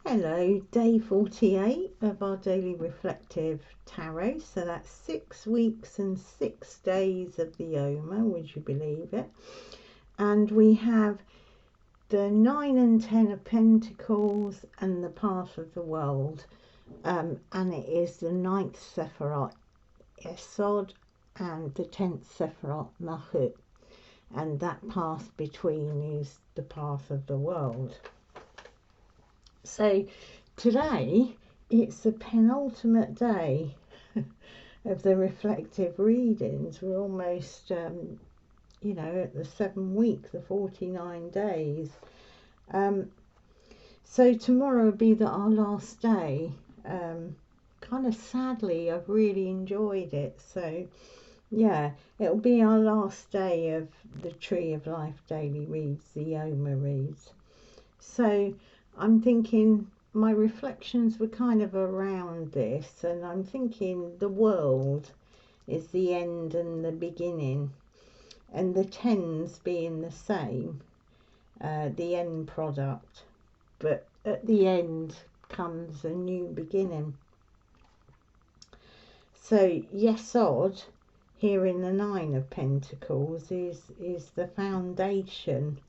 Hello, day 48 of our daily reflective tarot. So that's 6 weeks and 6 days of the Yoma, would you believe it? And we have the 9 and 10 of Pentacles and the Path of the World. And it is the 9th Sephirot, Yesod, and the 10th Sephirot, Malchut. And that path between is the Path of the World. So today it's the penultimate day of the reflective readings. We're almost at the 7 weeks, the 49 days. So tomorrow will be our last day. Kind of sadly, I've really enjoyed it. So yeah, it'll be our last day of the Tree of Life daily reads, the Yoma reads. So I'm thinking my reflections were kind of around this, and I'm thinking the world is the end and the beginning, and the tens being the same, the end product, but at the end comes a new beginning. So Yesod here in the 9 of Pentacles is the foundation.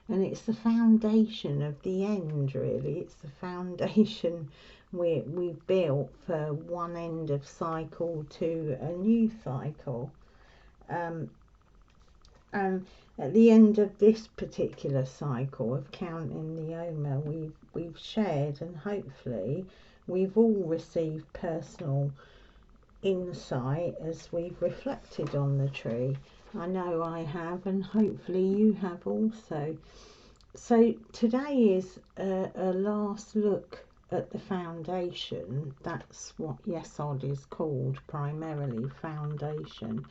And it's the foundation of the end, really. It's the foundation we built for one end of cycle to a new cycle. And at the end of this particular cycle of counting the Yoma, we've shared, and hopefully we've all received personal insight as we've reflected on the tree. I know I have, and hopefully you have also. So today is a last look at the foundation. That's what Yesod is called, primarily, foundation.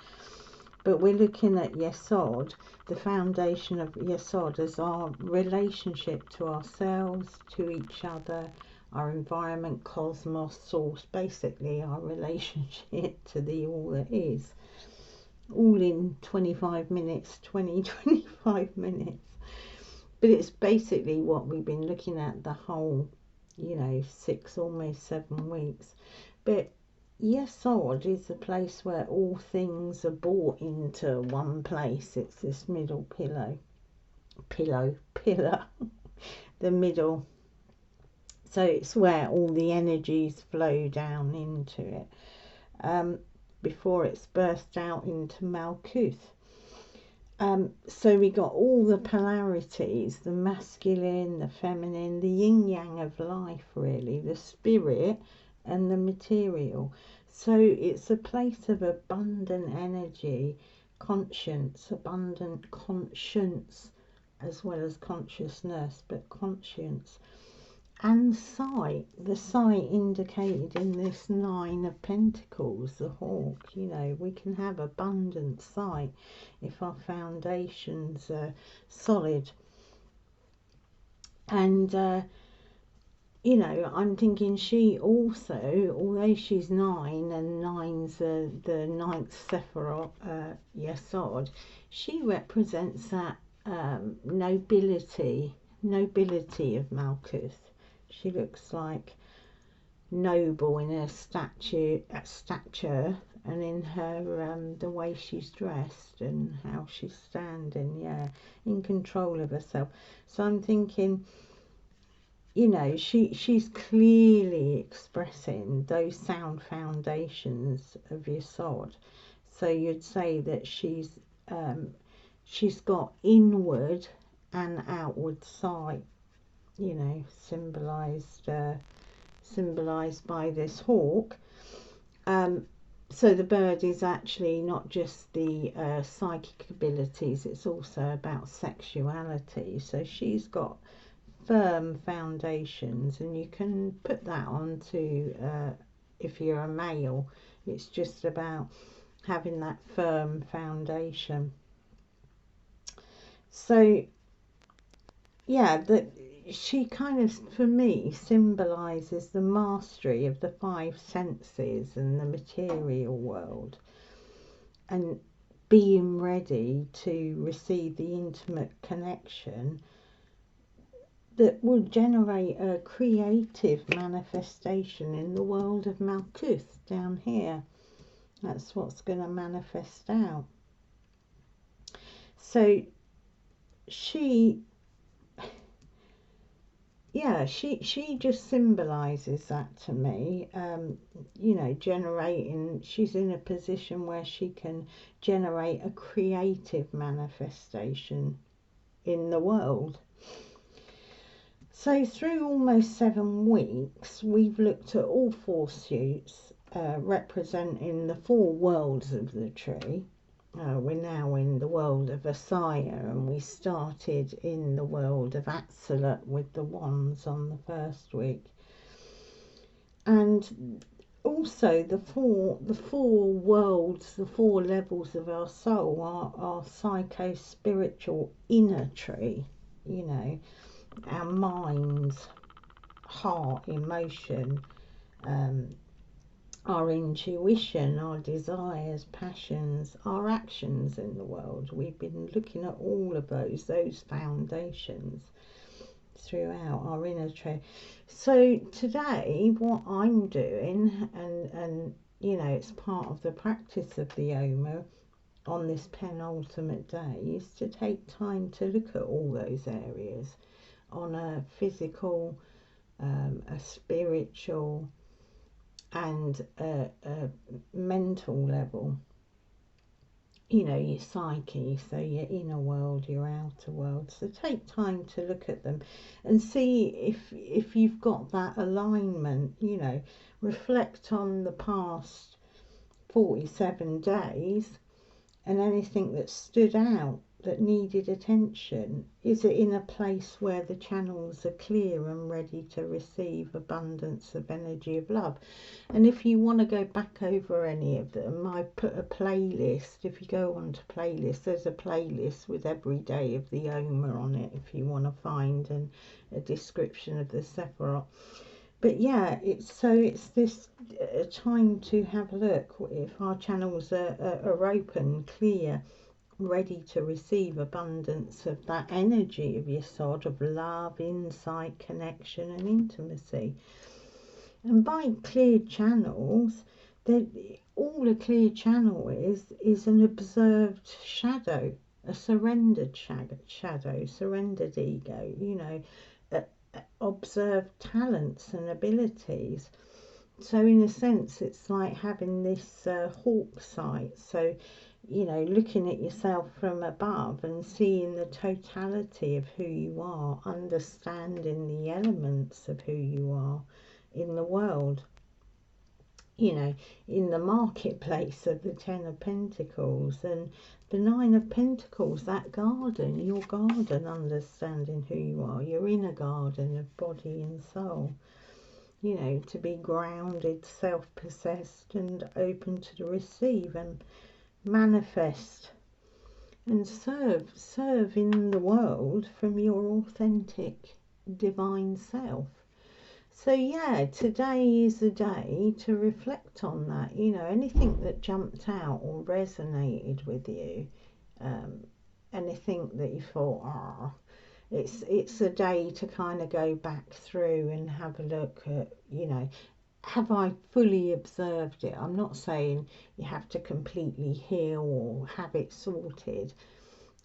But we're looking at Yesod, the foundation of Yesod, as our relationship to ourselves, to each other, our environment, cosmos, source, basically our relationship to the all that is. All in 25 minutes, 25 minutes. But it's basically what we've been looking at the whole, 6, almost 7 weeks. But Yesod is the place where all things are brought into one place. It's this middle pillar, the middle. So it's where all the energies flow down into it before it's burst out into Malchut. So we got all the polarities, the masculine, the feminine, the yin-yang of life, really, the spirit and the material. So it's a place of abundant energy, conscience, abundant conscience, as well as consciousness, but conscience. And sight, the sight indicated in this 9 of Pentacles, the hawk. We can have abundant sight if our foundations are solid. And I'm thinking she also, although she's 9 and 9's the 9th Sephirot, Yesod, she represents that nobility of Malchut. She looks like noble in her stature, and in her the way she's dressed and how she's standing, in control of herself. So I'm thinking, she's clearly expressing those sound foundations of Yesod. So you'd say that she's got inward and outward sight, symbolized by this hawk. So the bird is actually not just the psychic abilities, it's also about sexuality. So she's got firm foundations, and you can put that onto if you're a male, it's just about having that firm foundation. So yeah, she kind of, for me, symbolizes the mastery of the 5 senses and the material world, and being ready to receive the intimate connection that will generate a creative manifestation in the world of Malchut down here. That's what's going to manifest out. So she just symbolizes that to me. You know, generating, she's in a position where she can generate a creative manifestation in the world. So through almost 7 weeks, we've looked at all 4 suits representing the 4 worlds of the tree. We're now in the world of Asaya, and we started in the world of Absolute with the wands on the first week. And also the four worlds, the 4 levels of our soul, our psycho-spiritual inner tree, you know, our minds, heart, emotion, our intuition, our desires, passions, our actions in the world. We've been looking at all of those foundations throughout our inner tree. So today what I'm doing, and you know, it's part of the practice of the Oma on this penultimate day, is to take time to look at all those areas on a physical, a spiritual, and a mental level. You know, your psyche, so your inner world, your outer world. So take time to look at them and see if you've got that alignment. You know, reflect on the past 47 days and anything that stood out, that needed attention. Is it in a place where the channels are clear and ready to receive abundance of energy of love? And if you want to go back over any of them, I put a playlist. If you go onto playlist, there's a playlist with every day of the Oma on it, if you want to find a description of the Sephirot. But yeah, it's this time to have a look if our channels are open, clear, ready to receive abundance of that energy of Yesod, of love, insight, connection and intimacy. And by cleared channels, all a clear channel is an observed shadow, a surrendered shadow, surrendered ego, you know, observed talents and abilities. So in a sense, it's like having this hawk sight. So, you know, looking at yourself from above and seeing the totality of who you are, understanding the elements of who you are in the world. You know, in the marketplace of the 10 of Pentacles and the 9 of Pentacles, that garden, your garden, understanding who you are, your inner garden of body and soul. You know, to be grounded, self-possessed and open to receive and manifest and serve in the world from your authentic divine self. So yeah, today is a day to reflect on that. You know, anything that jumped out or resonated with you, anything that you thought, it's a day to kind of go back through and have a look at, you know, have I fully observed it? I'm not saying you have to completely heal or have it sorted.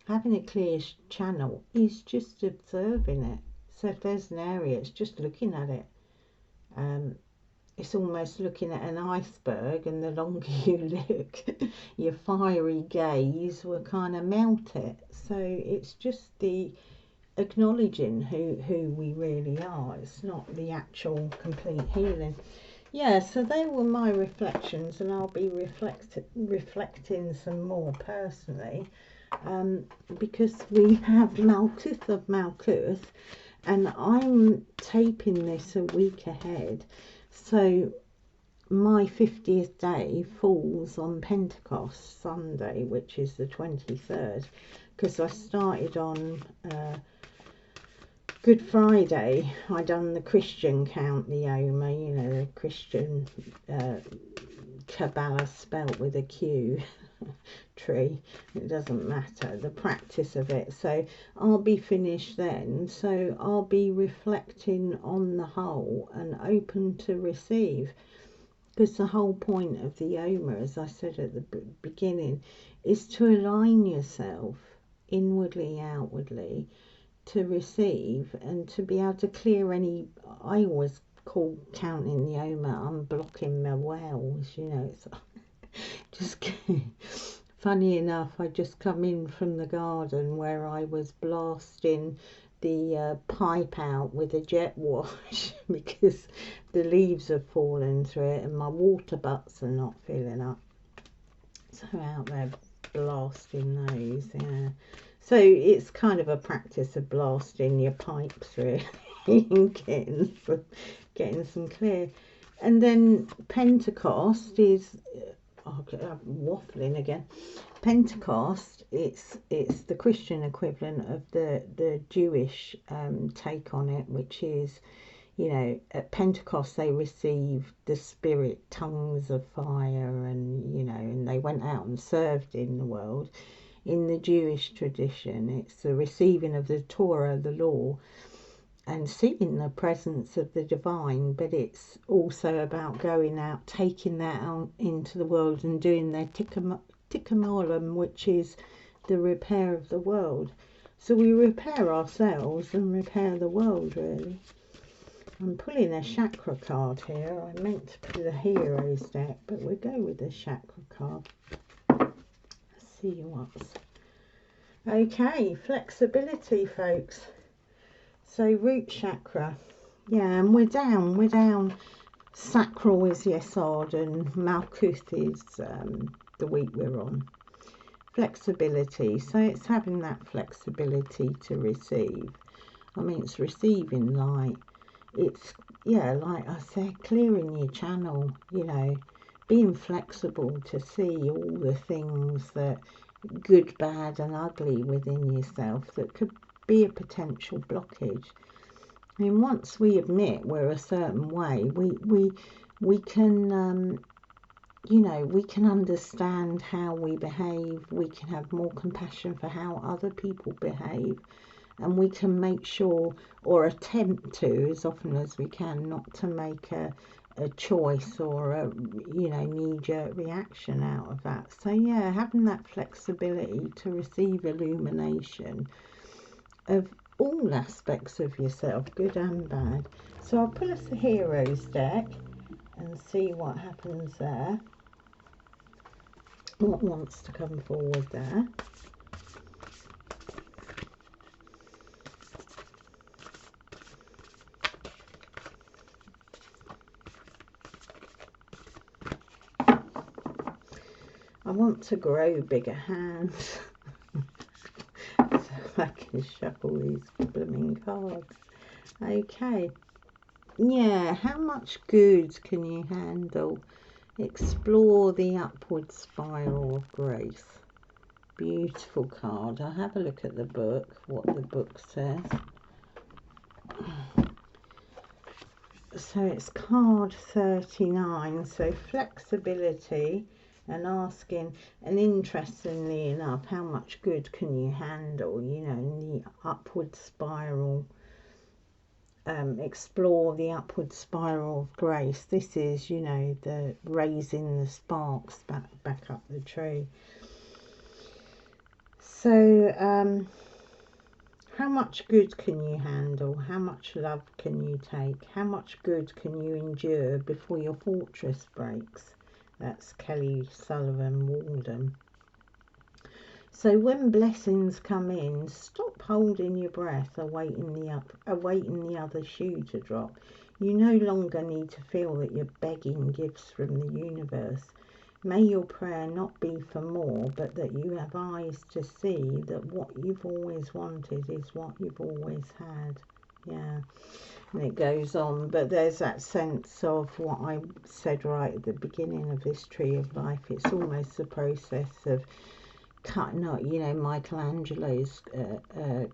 Having a clear channel is just observing it. So if there's an area, it's just looking at it. It's almost looking at an iceberg, and the longer you look, your fiery gaze will kind of melt it. So it's just the acknowledging who we really are. It's not the actual complete healing. Yeah, so they were my reflections, and I'll be reflecting some more personally, because we have Malchut of Malchut, and I'm taping this a week ahead, so my 50th day falls on Pentecost Sunday, which is the 23rd, because I started on Good Friday. I done the Christian count, the Oma, you know, the Christian Kabbalah spelt with a Q. tree, it doesn't matter, the practice of it. So I'll be finished then, so I'll be reflecting on the whole and open to receive, because the whole point of the Yoma, as I said at the beginning, is to align yourself inwardly, outwardly, to receive and to be able to clear any, I always call counting the Yoma unblocking my wells, you know. It's just funny enough, I just come in from the garden where I was blasting the pipe out with a jet wash because the leaves have fallen through it and my water butts are not filling up. So out there blasting those, yeah. So it's kind of a practice of blasting your pipes really and getting some clear. And then Pentecost is, oh, I'm waffling again. Pentecost, it's the Christian equivalent of the Jewish take on it, which is, you know, at Pentecost they received the Spirit, tongues of fire, and, you know, and they went out and served in the world. In the Jewish tradition, it's the receiving of the Torah, the law, and seeing the presence of the divine, but it's also about going out, taking that out into the world and doing their tikkun olam, which is the repair of the world. So we repair ourselves and repair the world, really. I'm pulling a chakra card here. I meant to pull the heroes deck, but we'll go with the chakra card. Let's see what's... Okay, flexibility, folks. So root chakra. Yeah, and we're down. Sacral is Yesod and Malchut is the week we're on. Flexibility. So it's having that flexibility to receive. I mean, it's receiving light. It's, yeah, like I said, clearing your channel, you know, being flexible to see all the things that good, bad and ugly within yourself that could be a potential blockage. I mean, once we admit we're a certain way, we can, you know, we can understand how we behave, we can have more compassion for how other people behave, and we can make sure, or attempt to, as often as we can, not to make a choice or a, you know, knee-jerk reaction out of that. So yeah, having that flexibility to receive illumination of all aspects of yourself, good and bad. So I'll pull us the heroes deck and see what happens there, what wants to come forward there. I want to grow bigger hands so I can shuffle these blooming cards. Okay. Yeah, how much good can you handle? Explore the upward spiral of grace. Beautiful card. I'll have a look at the book, what the book says. So it's card 39. So flexibility and asking, and interestingly enough, how much good can you handle, you know, in the upward spiral. Explore the upward spiral of grace. This is, you know, the raising the sparks back up the tree. So how much good can you handle? How much love can you take? How much good can you endure before your fortress breaks? That's Kelly Sullivan Walden. So when blessings come in, stop holding your breath, awaiting the other shoe to drop. You no longer need to feel that you're begging gifts from the universe. May your prayer not be for more, but that you have eyes to see that what you've always wanted is what you've always had. Yeah. And it goes on, but there's that sense of what I said right at the beginning of this tree of life. It's almost the process of cutting out, you know, Michelangelo's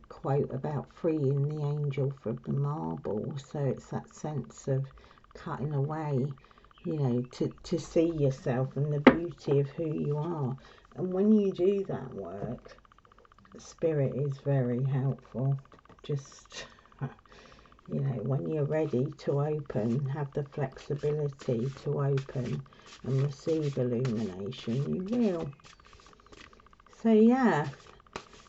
quote about freeing the angel from the marble. So it's that sense of cutting away, you know, to see yourself and the beauty of who you are. And when you do that work, Spirit is very helpful. Just, you know, when you're ready to open, have the flexibility to open and receive illumination, you will. So yeah,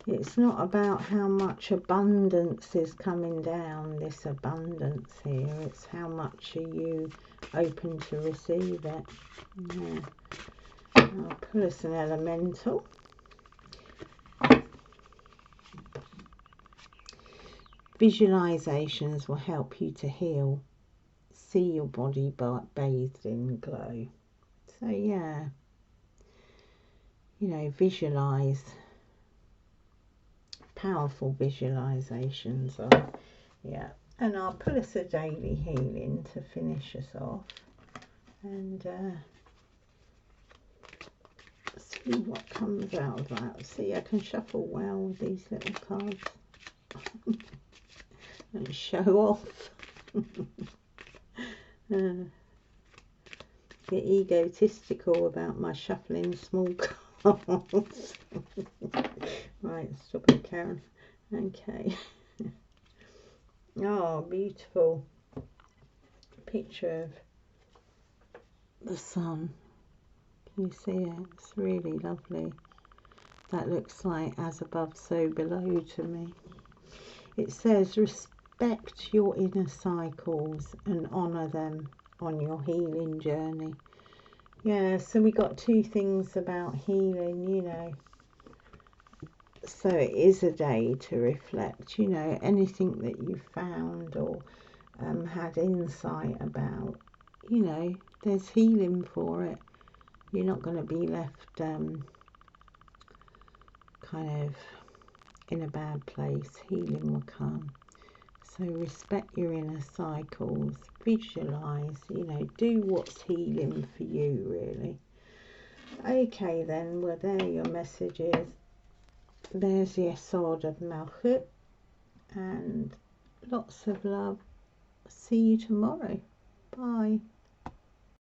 it's not about how much abundance is coming down, this abundance here. It's how much are you open to receive it. Yeah. I'll pull us an elemental. Visualizations will help you to heal. See your body bathed in glow. So yeah, you know, visualize. Powerful visualizations are, yeah. And I'll pull us a daily healing to finish us off. And see what comes out of that. See, I can shuffle well with these little cards. And show off. Get egotistical about my shuffling small cards. Right, stop it, Karen. Okay. Oh, beautiful picture of the sun. Can you see it? It's really lovely. That looks like as above, so below to me. It says, respect your inner cycles and honour them on your healing journey. Yeah, so we got two things about healing, you know. So it is a day to reflect, you know, anything that you found or had insight about, you know, there's healing for it. You're not going to be left kind of in a bad place. Healing will come. So respect your inner cycles, visualize, you know, do what's healing for you, really. Okay then, well, there are your messages. There's Yesod of Malchut, and lots of love. See you tomorrow. Bye.